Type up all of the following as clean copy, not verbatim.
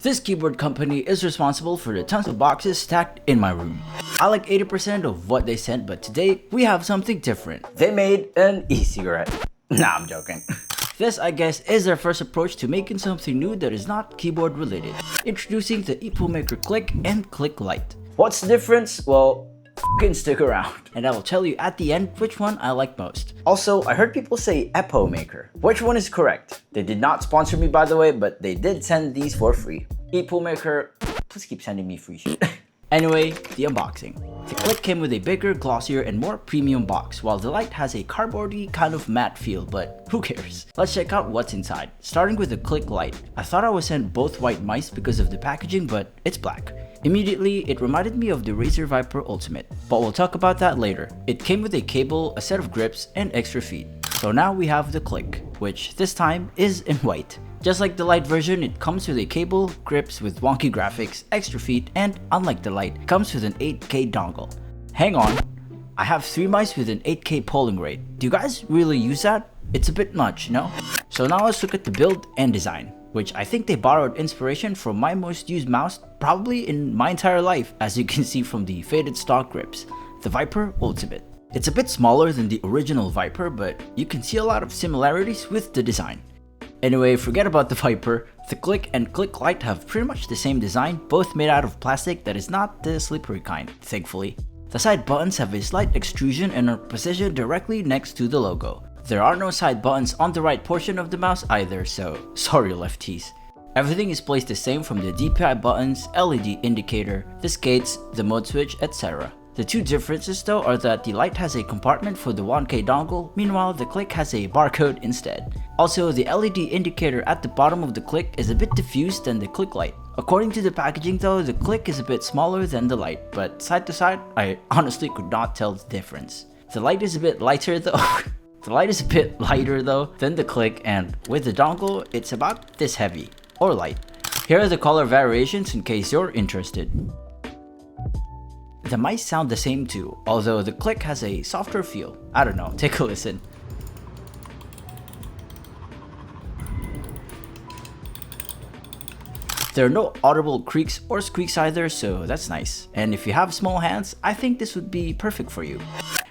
This keyboard company is responsible for the tons of boxes stacked in my room. I like 80% of what they sent, but today we have something different. They made an e-cigarette. Nah, I'm joking. This, I guess, is their first approach to making something new that is not keyboard related. Introducing the Epomaker Click and Click Lite. What's the difference? Well, f***ing stick around, and I will tell you at the end which one I like most. Also, I heard people say Epomaker. Which one is correct? They did not sponsor me, by the way, but they did send these for free. Epomaker, please keep sending me free shit. Anyway, the unboxing. The Click came with a bigger, glossier, and more premium box, while the Lite has a cardboardy kind of matte feel, but who cares? Let's check out what's inside. Starting with the Click Lite. I thought I was sent both white mice because of the packaging, but it's black. Immediately, it reminded me of the Razer Viper Ultimate, but we'll talk about that later. It came with a cable, a set of grips, and extra feet. So now we have the Click, which this time is in white. Just like the Lite version, it comes with a cable, grips with wonky graphics, extra feet, and unlike the Lite, comes with an 8K dongle. Hang on, I have 3 mice with an 8K polling rate. Do you guys really use that? It's a bit much, no? So now let's look at the build and design, which I think they borrowed inspiration from my most used mouse probably in my entire life, as you can see from the faded stock grips, the Viper Ultimate. It's a bit smaller than the original Viper, but you can see a lot of similarities with the design. Anyway, forget about the Viper. The Click and Click Lite have pretty much the same design, both made out of plastic that is not the slippery kind, thankfully. The side buttons have a slight extrusion and are positioned directly next to the logo. There are no side buttons on the right portion of the mouse either, so sorry lefties. Everything is placed the same, from the DPI buttons, LED indicator, the skates, the mode switch, etc. The two differences though are that the Lite has a compartment for the 1K dongle, meanwhile the Click has a barcode instead. Also, the LED indicator at the bottom of the Click is a bit diffused than the Click Lite. According to the packaging though, the Click is a bit smaller than the Lite, but side to side, I honestly could not tell the difference. The Lite is a bit lighter though. The Lite is a bit lighter though than the Click, and with the dongle, it's about this heavy, or light. Here are the color variations in case you're interested. The mice sound the same too, although the Click has a softer feel. I don't know, take a listen. There are no audible creaks or squeaks either, so that's nice. And if you have small hands, I think this would be perfect for you.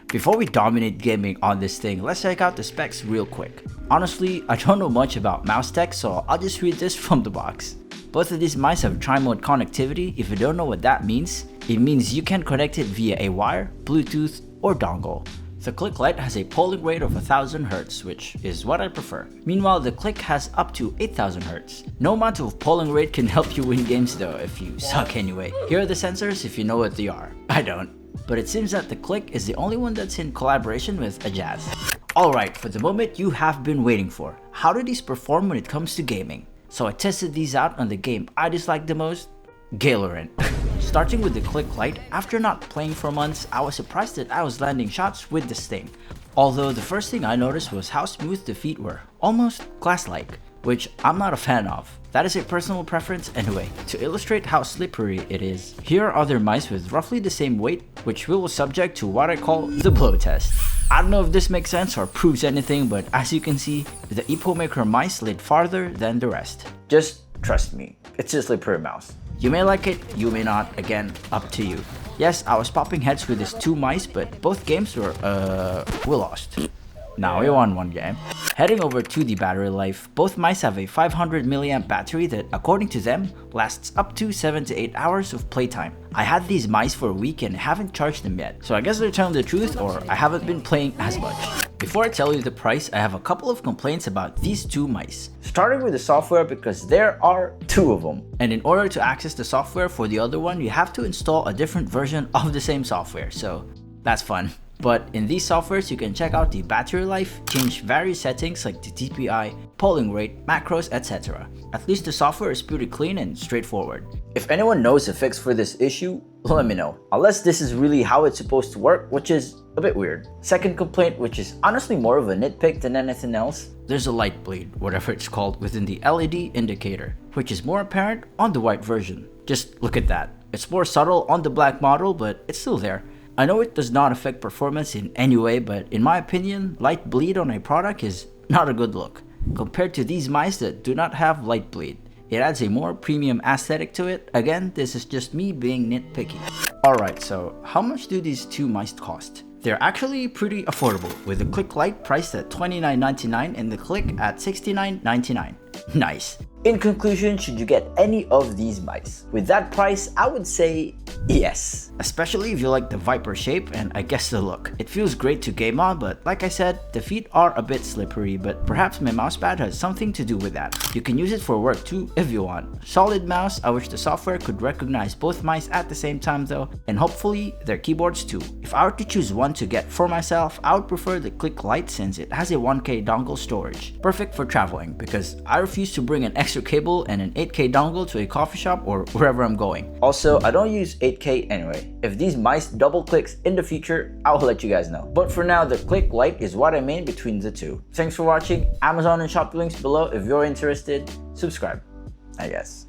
Before we dominate gaming on this thing, let's check out the specs real quick. Honestly, I don't know much about mouse tech, so I'll just read this from the box. Both of these mice have tri-mode connectivity. If you don't know what that means, it means you can connect it via a wire, Bluetooth, or dongle. The Click Lite has a polling rate of 1000 Hz, which is what I prefer. Meanwhile, the Click has up to 8000 Hz. No amount of polling rate can help you win games though, if you suck anyway. Here are the sensors if you know what they are. I don't. But it seems that the Click is the only one that's in collaboration with a Jazz. Alright, for the moment you have been waiting for. How do these perform when it comes to gaming? So I tested these out on the game I dislike the most, Valorant. Starting with the Click Lite, after not playing for months, I was surprised that I was landing shots with this thing. Although the first thing I noticed was how smooth the feet were, almost glass-like, which I'm not a fan of. That is a personal preference anyway. To illustrate how slippery it is, here are other mice with roughly the same weight, which we will subject to what I call the blow test. I don't know if this makes sense or proves anything, but as you can see, the Epomaker mice slid farther than the rest. Just trust me, it's a slippery mouse. You may like it, you may not, again, up to you. Yes, I was popping heads with these 2 mice, but both games were, we lost. Now we won one game. Heading over to the battery life, both mice have a 500 mAh battery that, according to them, lasts up to 7 to 8 hours of playtime. I had these mice for a week and haven't charged them yet, so I guess they're telling the truth, or I haven't been playing as much. Before I tell you the price, I have a couple of complaints about these 2 mice. Starting with the software, because there are 2 of them. And in order to access the software for the other one, you have to install a different version of the same software, so that's fun. But in these softwares, you can check out the battery life, change various settings like the DPI, polling rate, macros, etc. At least the software is pretty clean and straightforward. If anyone knows a fix for this issue, let me know. Unless this is really how it's supposed to work, which is a bit weird. Second complaint, which is honestly more of a nitpick than anything else, there's a light bleed, whatever it's called, within the LED indicator, which is more apparent on the white version. Just look at that. It's more subtle on the black model, but it's still there. I know it does not affect performance in any way, but in my opinion, light bleed on a product is not a good look, compared to these mice that do not have light bleed. It adds a more premium aesthetic to it. Again, this is just me being nitpicky. Alright, so how much do these two mice cost? They're actually pretty affordable, with the Click Lite priced at $29.99 and the Click at $69.99. Nice. In conclusion, should you get any of these mice? With that price, I would say yes. Especially if you like the Viper shape and I guess the look. It feels great to game on, but like I said, the feet are a bit slippery, but perhaps my mousepad has something to do with that. You can use it for work too if you want. Solid mouse. I wish the software could recognize both mice at the same time though, and hopefully their keyboards too. If I were to choose one to get for myself, I would prefer the Click Lite since it has a 1K dongle storage. Perfect for traveling because I refuse to bring an extra cable and an 8K dongle to a coffee shop or wherever I'm going. Also, I don't use 8K anyway. If these mice double clicks in the future, I'll let you guys know. But for now, the Click Lite is what I mean between the two. Thanks for watching. Amazon and Shopee links below if you're interested. Subscribe, I guess.